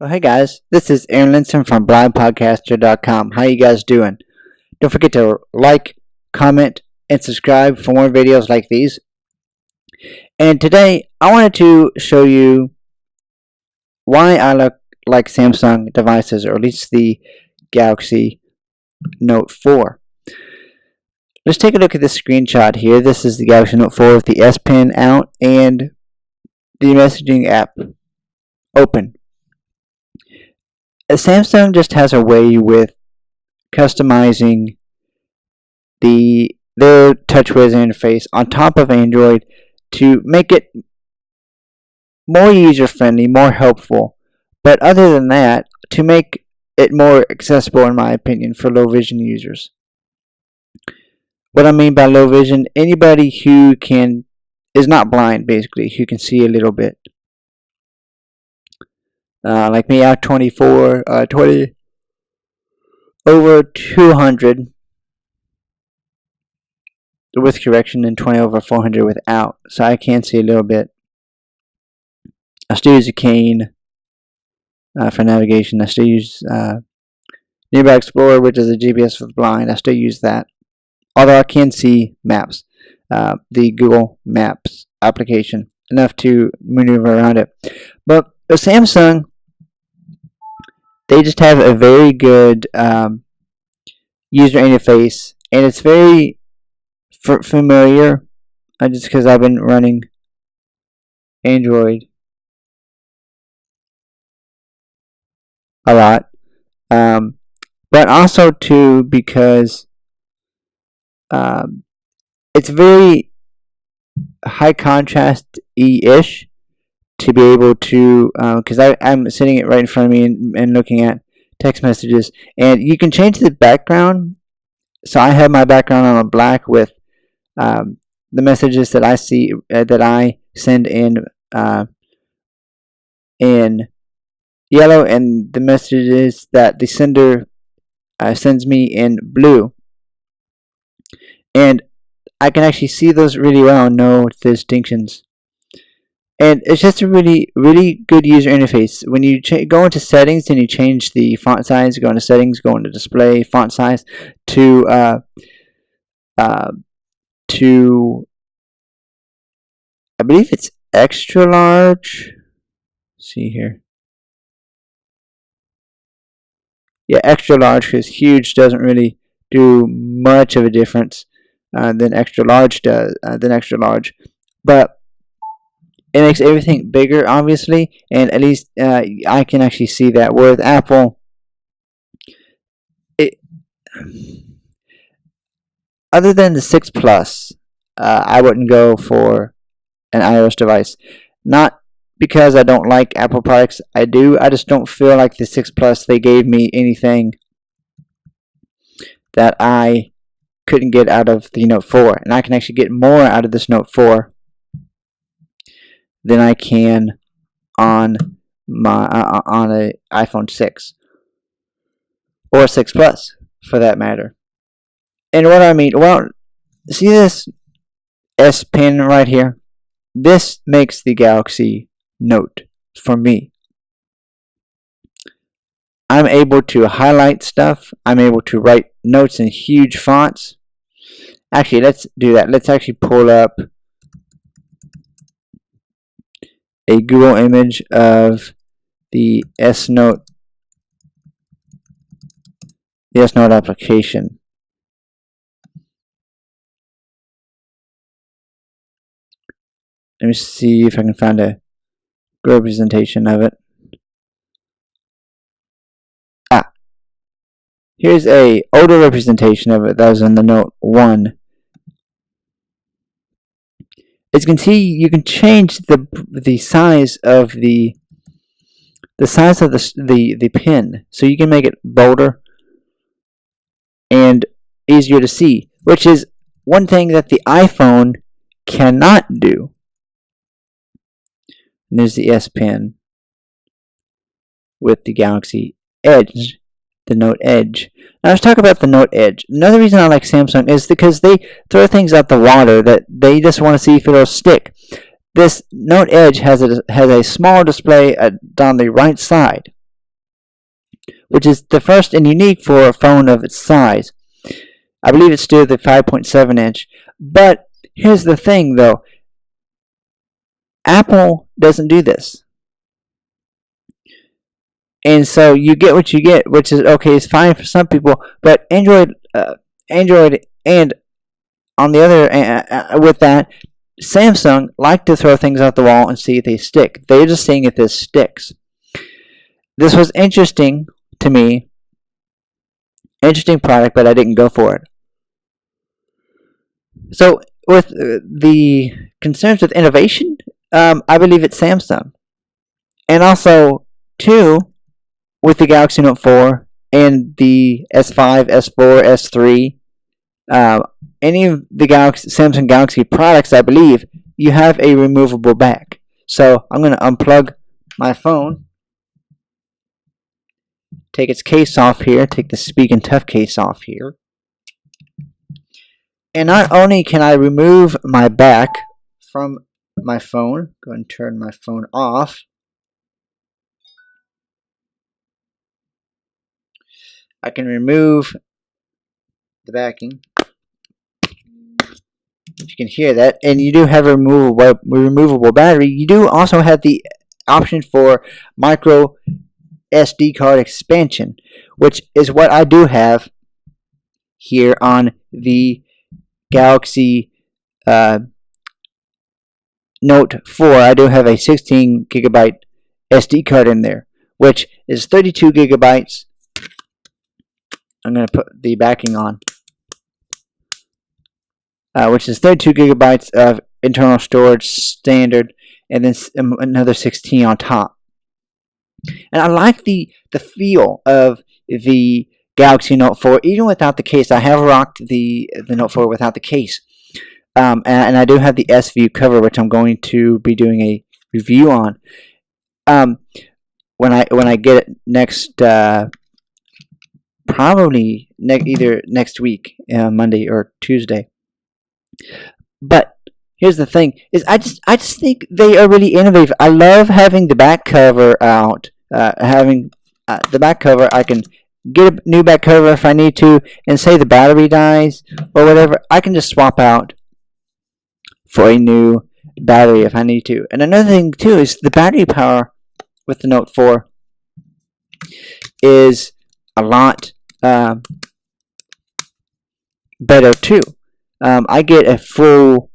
Well, hey guys, this is Aaron Linson from blindpodcaster.com. How you guys doing? Don't forget to like, comment, and subscribe for more videos like these. And today, I wanted to show you why I like Samsung devices, or at least the Galaxy Note 4. Let's take a look at this screenshot here. This is the Galaxy Note 4 with the S Pen out and the messaging app open. Samsung just has a way with customizing their TouchWiz interface on top of Android to make it more user-friendly, more helpful. But other than that, to make it more accessible, in my opinion, for low vision users. What I mean by low vision, anybody who is not blind, basically, who can see a little bit. Like me, I'm 24, 20, over 200 with correction and 20 over 400 without. So I can see a little bit. I still use a cane for navigation. I still use Nearby Explorer, which is a GPS for the blind. I still use that. Although I can see maps, the Google Maps application, enough to maneuver around it. But Samsung, they just have a very good user interface, and it's very familiar, just because I've been running Android a lot, but also too because it's very high contrast-ish to be able to, because I'm sitting it right in front of me and looking at text messages, and you can change the background. So I have my background on black with the messages that I see that I send in yellow, and the messages that the sender sends me in blue. And I can actually see those really well and know the distinctions. And it's just a really, really good user interface. When you go into settings and you change the font size, go into settings, go into display, font size to I believe it's extra large. Let's see here. Yeah, extra large, because huge doesn't really do much of a difference than extra large does. But it makes everything bigger, obviously, and at least I can actually see that. With Apple, other than the 6 Plus, I wouldn't go for an iOS device. Not because I don't like Apple products. I do. I just don't feel like the 6 Plus, they gave me anything that I couldn't get out of the Note 4. And I can actually get more out of this Note 4 than I can on my on a iPhone 6 or 6 Plus, for that matter. And what I mean, well, see this S Pen right here? This makes the Galaxy Note for me. I'm able to highlight stuff. I'm able to write notes in huge fonts. Actually, let's do that. Let's actually pull up a Google image of the S Note application. Let me see if I can find a good representation of it. Here's a older representation of it that was in the Note 1. As you can see, you can change the size of the pen, so you can make it bolder and easier to see, which is one thing that the iPhone cannot do. And there's the S Pen with the Galaxy Edge, the Note Edge. Now let's talk about the Note Edge. Another reason I like Samsung is because they throw things out the water that they just want to see if it'll stick. This Note Edge has a small display down the right side. which is the first and unique for a phone of its size. I believe it's still the 5.7 inch. But here's the thing though. Apple doesn't do this. And so you get what you get, which is okay, it's fine for some people, but Android and on the other, with that, Samsung like to throw things out the wall and see if they stick. They're just seeing if this sticks. This was interesting to me. Interesting product, but I didn't go for it. So with the concerns with innovation, I believe it's Samsung. And also, too, with the Galaxy Note 4 and the S5, S4, S3, any of the Samsung Galaxy products, I believe, you have a removable back. So I'm going to unplug my phone, take its case off here, take the Speak and Tough case off here. And not only can I remove my back from my phone, go ahead and turn my phone off. I can remove the backing. You can hear that, and you do have a removable battery. You do also have the option for micro SD card expansion, which is what I do have here on the Galaxy Note 4. I do have a 16 gigabyte SD card in there, which is 32 gigabytes. I'm going to put the backing on, which is 32 gigabytes of internal storage standard, and then another 16 on top. And I like the feel of the Galaxy Note 4, even without the case. I have rocked the Note 4 without the case, and I do have the S View cover, which I'm going to be doing a review on when I get it next. Probably either next week, Monday or Tuesday. But here's the thing: is I just think they are really innovative. I love having the back cover out. Having the back cover, I can get a new back cover if I need to, and say the battery dies or whatever, I can just swap out for a new battery if I need to. And another thing too is the battery power with the Note 4 is a lot better too. I get a full,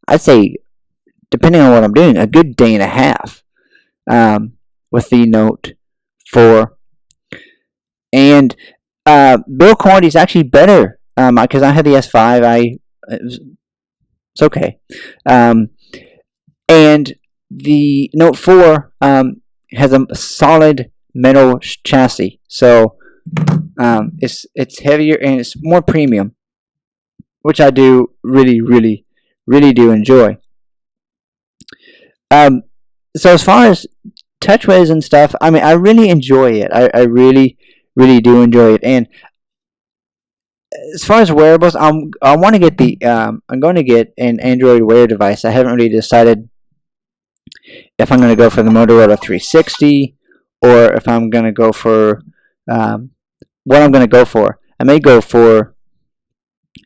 I'd say, depending on what I'm doing, a good day and a half with the Note 4. And build quality is actually better because I had the S5. It's okay. And the Note 4 has a solid metal chassis, so it's heavier and it's more premium, which I do really do enjoy. So as far as TouchWiz and stuff, I mean, I really enjoy it. I really do enjoy it. And as far as wearables, I want to get the I'm going to get an Android Wear device. I haven't really decided if I'm going to go for the Motorola 360 or if I'm going to go for what I'm going to go for. I may go for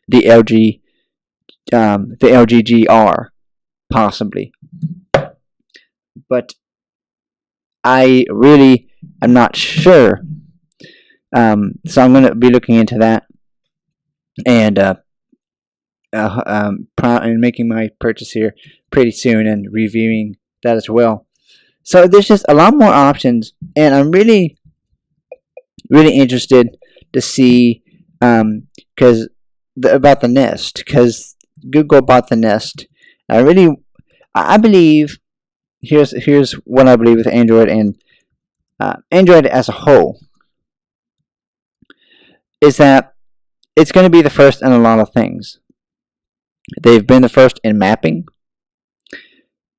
the LG GR possibly, but I really am not sure. So I'm going to be looking into that and making my purchase here pretty soon and reviewing that as well. So there's just a lot more options, and I'm really interested to see about the Nest, because Google bought the Nest. I believe here's what I believe with Android and Android as a whole is that it's going to be the first in a lot of things. They've been the first in mapping.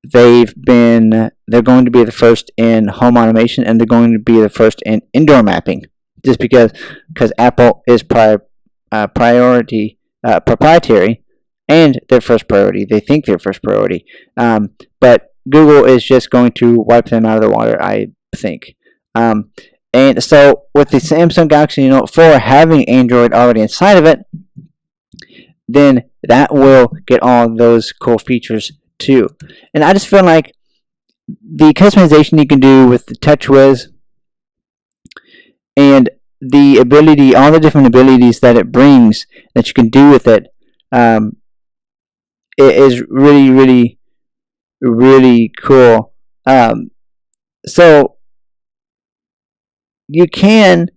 They're going to be the first in home automation, and they're going to be the first in indoor mapping, just because Apple is proprietary, and their first priority. They think their first priority, but Google is just going to wipe them out of the water, I think. And so with the Samsung Galaxy Note 4 having Android already inside of it, then that will get all those cool features too. And I just feel like the customization you can do with the TouchWiz and the ability, all the different abilities that it brings that you can do with it, it is really, really, really cool. So you can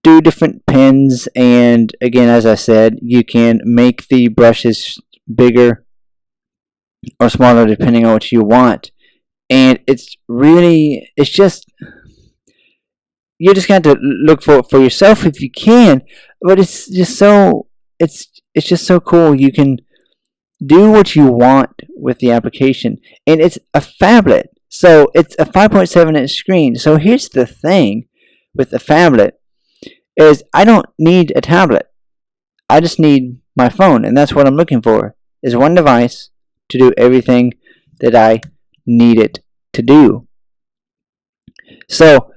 do different pens, and again, as I said, you can make the brushes bigger or smaller depending on what you want. And it's just, you just got to look for it for yourself if you can. But it's just so cool. You can do what you want with the application, and it's a phablet. So it's a 5.7 inch screen. So here's the thing with the phablet is I don't need a tablet. I just need my phone, and that's what I'm looking for, is one device to do everything that I need it to do. So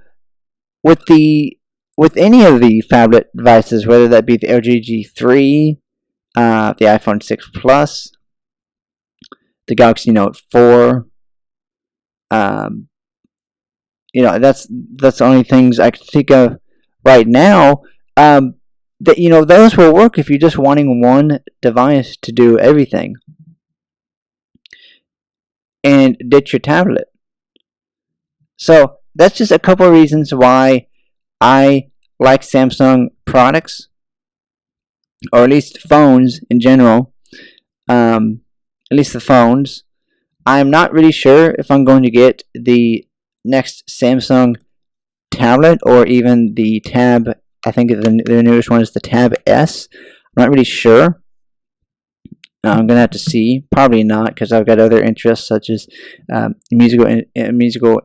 with any of the phablet devices, whether that be the LG G3, the iPhone 6 Plus, the Galaxy Note 4, that's the only things I can think of right now. That those will work if you're just wanting one device to do everything, and ditch your tablet. So that's just a couple of reasons why I like Samsung products, or at least phones in general. At least the phones. I'm not really sure if I'm going to get the next Samsung tablet or even the Tab. I think the newest one is the Tab S. I'm not really sure. I'm gonna have to see. Probably not, because I've got other interests such as musical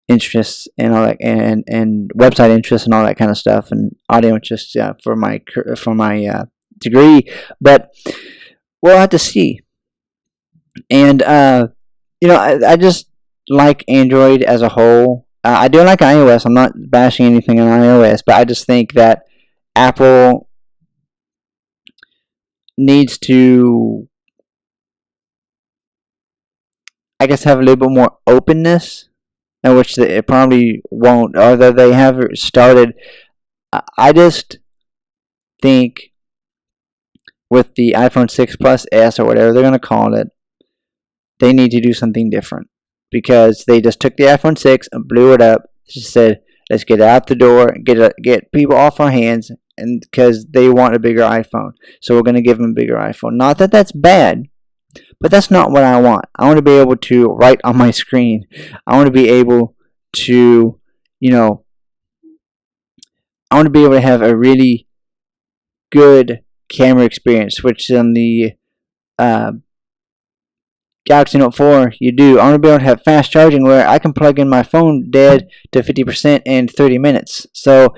interests and all that, and website interests and all that kind of stuff, and audio interests for my degree. But we'll have to see. And I just like Android as a whole. I do like iOS. I'm not bashing anything on iOS, but I just think that Apple needs to, I guess, have a little bit more openness, which it probably won't, or that they have started. I just think with the iPhone 6 Plus S, or whatever they're going to call it, they need to do something different, because they just took the iPhone 6 and blew it up. Just said, let's get it out the door, get people off our hands, and because they want a bigger iPhone, so we're going to give them a bigger iPhone. Not that that's bad, but that's not what I want. I want to be able to write on my screen. I want to be able to, I want to be able to have a really good camera experience, which on the Galaxy Note 4 you do. I want to be able to have fast charging where I can plug in my phone dead to 50% in 30 minutes. So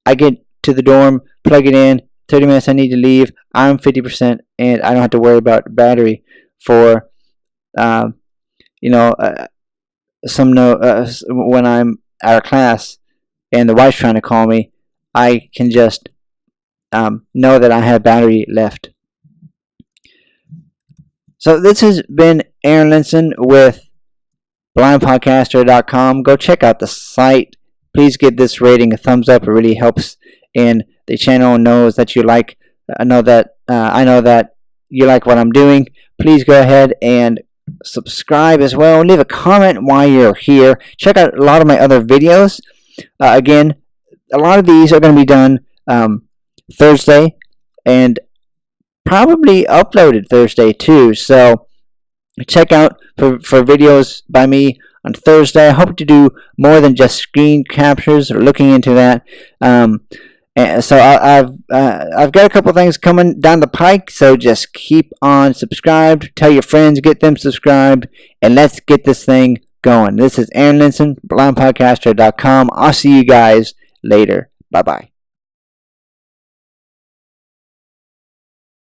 I get to the dorm, plug it in, 30 minutes I need to leave, I'm 50%, and I don't have to worry about battery for when I'm out of class and the wife's trying to call me. I can just know that I have battery left. So this has been Aaron Linson with blindpodcaster.com. Go check out the site. Please give this rating a thumbs up. It really helps, and the channel knows that you like. I know that you like what I'm doing. Please go ahead and subscribe as well. Leave a comment while you're here. Check out a lot of my other videos. Again, a lot of these are going to be done Thursday, and probably uploaded Thursday too. So check out for videos by me on Thursday. I hope to do more than just screen captures, or looking into that. So I've got a couple things coming down the pike. So just keep on subscribed. Tell your friends, get them subscribed, and let's get this thing going. This is Aaron Linson, blindpodcaster.com. I'll see you guys later. Bye bye.